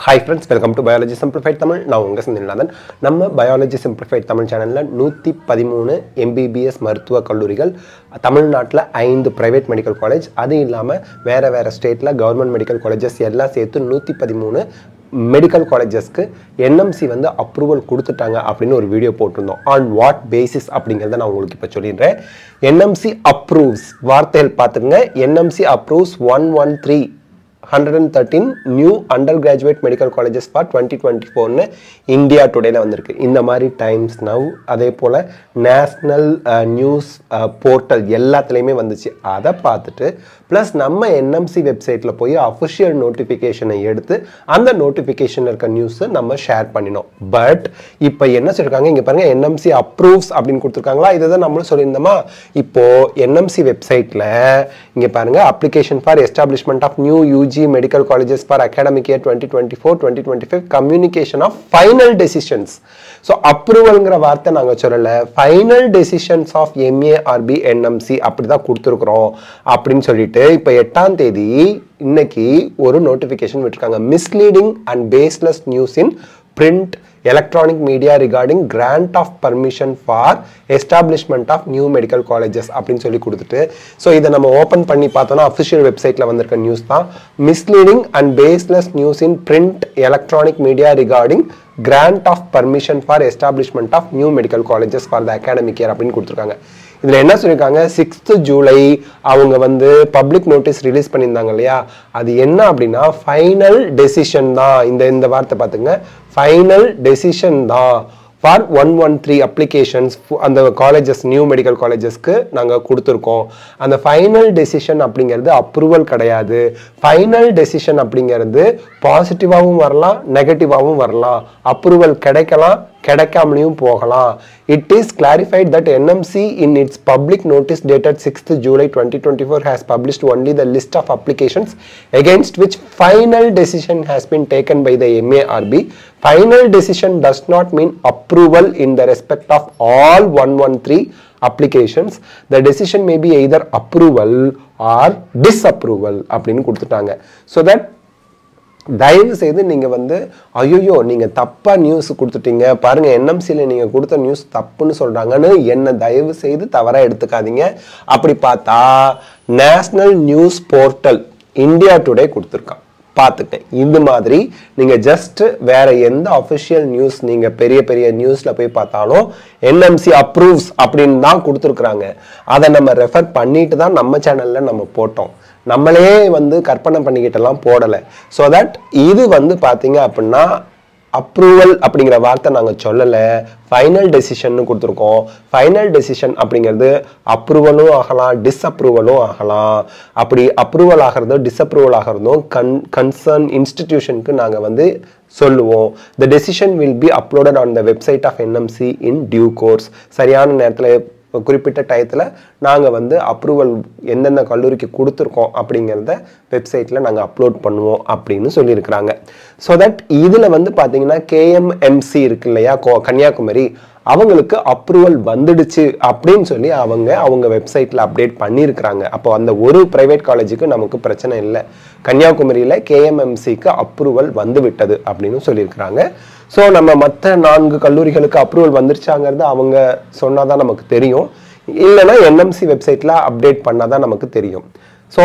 Hi friends, welcome to Biology Simplified Tamil. நான் உங்க செந்தில்நாதன். நம்ம Biology Simplified Tamil சேனல்ல 113 MBBS மருத்துவ கல்லூரிகள் தமிழ்நாட்டுல 5 பிரைவேட் மெடிக்கல் காலேஜ் அது இல்லாம வேற ஸ்டேட்ல கவர்மெண்ட் மெடிக்கல் காலேजेस எல்லாம் சேர்த்து 113 மெடிக்கல் காலேजेसக்கு NMC வந்து அப்ரூவல் கொடுத்துட்டாங்க அப்படினு ஒரு வீடியோ போட்டுருந்தோம். on what basis அப்படிங்கறத நான் உங்களுக்கு இப்ப சொல்லிறேன். NMC approves வார்த்தைகள் பாத்துங்க. NMC approves 113 new undergraduate medical colleges for 2024 னு இந்தியா டுடேல வந்திருக்கு. இந்த மாதிரி டைம்ஸ் நவ் அதே போல நேஷனல் நியூஸ் போர்ட்டல் எல்லாத்துலயுமே வந்துச்சு. அத பார்த்துட்டு பிளஸ் நம்ம NMC வெப்சைட்ல போய் அபிஷியல் நோட்டிஃபிகேஷனை எடுத்து அந்த நோட்டிஃபிகேஷன்ல இருக்க நியூஸ் நம்ம ஷேர் பண்ணினோம். பட் இப்போ என்ன சொல்றாங்க இங்க பாருங்க NMC approves அப்படினு கொடுத்திருக்காங்களா இததான் நம்மளும் சொல்லிருந்தோமா. இப்போ NMC வெப்சைட்ல இங்க பாருங்க application for establishment of new UG medical colleges for academic year 2024-2025 communication of final decisions. So approvalங்கற வார்த்தை நாங்க சொல்லல, final decisions of MARB NMC அப்படிதான் கொடுத்திருக்கோம் அப்படினு சொல்லிட்டு இப்போ 8ஆம் தேதி இன்னைக்கு ஒரு நோட்டிஃபிகேஷன் விட்டுருக்காங்க. misleading and baseless news in print electronic media regarding grant of permission for establishment of new medical colleges அப்படினு சொல்லி கொடுத்துட்டு சோ இத நம்ம ஓபன் பண்ணி பார்த்தோம்னா official வெப்சைட்ல வந்திருக்க நியூஸ் தான். misleading and baseless news in print electronic media regarding grant of permission for establishment of new medical colleges for the academic year அப்படினு கொடுத்திருக்காங்க. இதுல என்ன சொல்லிருக்காங்க 6th ஜூலை அவங்க வந்து பப்ளிக் நோட்டீஸ் ரிலீஸ் பண்ணிருந்தாங்க இல்லையா, அது என்ன அப்படினா ஃபைனல் டெசிஷன் தான். இந்த வார்த்தை பாத்துங்க, ஃபைனல் டெசிஷன் தான் for 113 applications அந்த காலேजेस நியூ மெடிக்கல் காலேजेसக்கு நாங்க கொடுத்திருக்கோம். அந்த ஃபைனல் டெசிஷன் அப்படிங்கிறது அப்ரூவல் கிடையாது. ஃபைனல் டெசிஷன் அப்படிங்கிறது பாசிட்டிவாவும் வரலாம் நெகட்டிவாவும் வரலாம். அப்ரூவல் கிடைக்கலாம் கிடைக்காமலும் போகலாம். It is clarified that NMC in its public notice dated 6th July 2024 has published only the list of applications against which final decision has been taken by the MARB. Final decision does not mean approval in the respect of all 113 applications. The decision may be either approval or disapproval அப்படினு கொடுத்துட்டாங்க. So that தயவு செய்து நீங்க வந்து ஐயோ நீங்க தப்பா news கொடுத்துட்டீங்க பாருங்க NMCல நீங்க கொடுத்த நியூஸ் தப்புன்னு சொல்றாங்கன்னு என்ன தயவு செய்து தவறா எடுத்துக்காதீங்க. அப்படி பார்த்தா national news portal India today கொடுத்திருக்கான் பாத்துட்டேன். இந்த மாதிரி நீங்க ஜஸ்ட் வேற எந்த அபிஷியல் நியூஸ் நீங்க பெரிய நியூஸ்ல போய் பார்த்தாலும் NMC approves அப்படின்னு தான் கொடுத்திருக்காங்க. அதை நம்ம ரெஃபர் பண்ணிட்டு தான் நம்ம சேனல்ல நம்ம போட்டோம். நம்மளே வந்து கற்பனை பண்ணிக்கிட்டலாம் போடல. சோ தட் இது வந்து பாத்தீங்க அப்படின்னா அப்ரூவல் அப்படிங்கிற வார்த்தை நாங்க சொல்லல, ஃபைனல் டெசிஷன் கொடுத்திருக்கோம். ஃபைனல் டெசிஷன் அப்படிங்கிறது அப்ரூவலும் ஆகலாம் டிஸ்அப்ரூவலும் ஆகலாம். அப்படி அப்ரூவல் ஆகிறதோ டிஸ்அப்ரூவல் ஆகிறதோ கன்சர்ன் இன்ஸ்டிடியூஷனுக்கு நாங்க வந்து சொல்லுவோம். The decision will be uploaded on the website of NMC in due course. சரியான நேரத்துல குறிப்பிட்ட டயத்துல நாங்க வந்து அப்ரூவல் எந்தெந்த கல்லூரிக்கு கொடுத்திருக்கோம் அப்படிங்கறத வெப்சைட்ல நாங்க அப்லோட் பண்ணுவோம் அப்படினு சொல்லி இருக்காங்க. சோ தட் இதுல வந்து பாத்தீங்கன்னா KMMC இருக்கு இல்லையா கன்னியாகுமரி, அவங்களுக்கு அப்ரூவல் வந்துடுச்சு அப்படின்னு சொல்லி அவங்க வெப்சைட்ல அப்டேட் பண்ணியிருக்காங்க. அப்போ அந்த ஒரு பிரைவேட் காலேஜுக்கு நமக்கு பிரச்சனை இல்லை. கன்னியாகுமரியில KMMCக்கு அப்ரூவல் வந்து விட்டது அப்படின்னு சொல்லியிருக்காங்க. ஸோ நம்ம மற்ற 4 கல்லூரிகளுக்கு அப்ரூவல் வந்துருச்சாங்கிறது அவங்க சொன்னாதான் நமக்கு தெரியும். இல்லைன்னா NMC வெப்சைட்ல அப்டேட் பண்ணாதான் நமக்கு தெரியும். So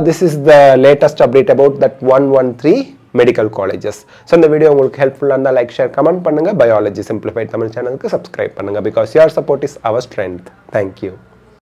this is the latest update about that 113 medical colleges. So இந்த வீடியோ உங்களுக்கு ஹெல்ப்ஃபுல்லாக இருந்தால் லைக் ஷேர் கமெண்ட் பண்ணுங்க. பயாலஜி சிம்பிளிஃபைட் தமிழ் சேனலுக்கு சப்ஸ்கிரைப் பண்ணுங்க. Because your support is our strength. Thank you.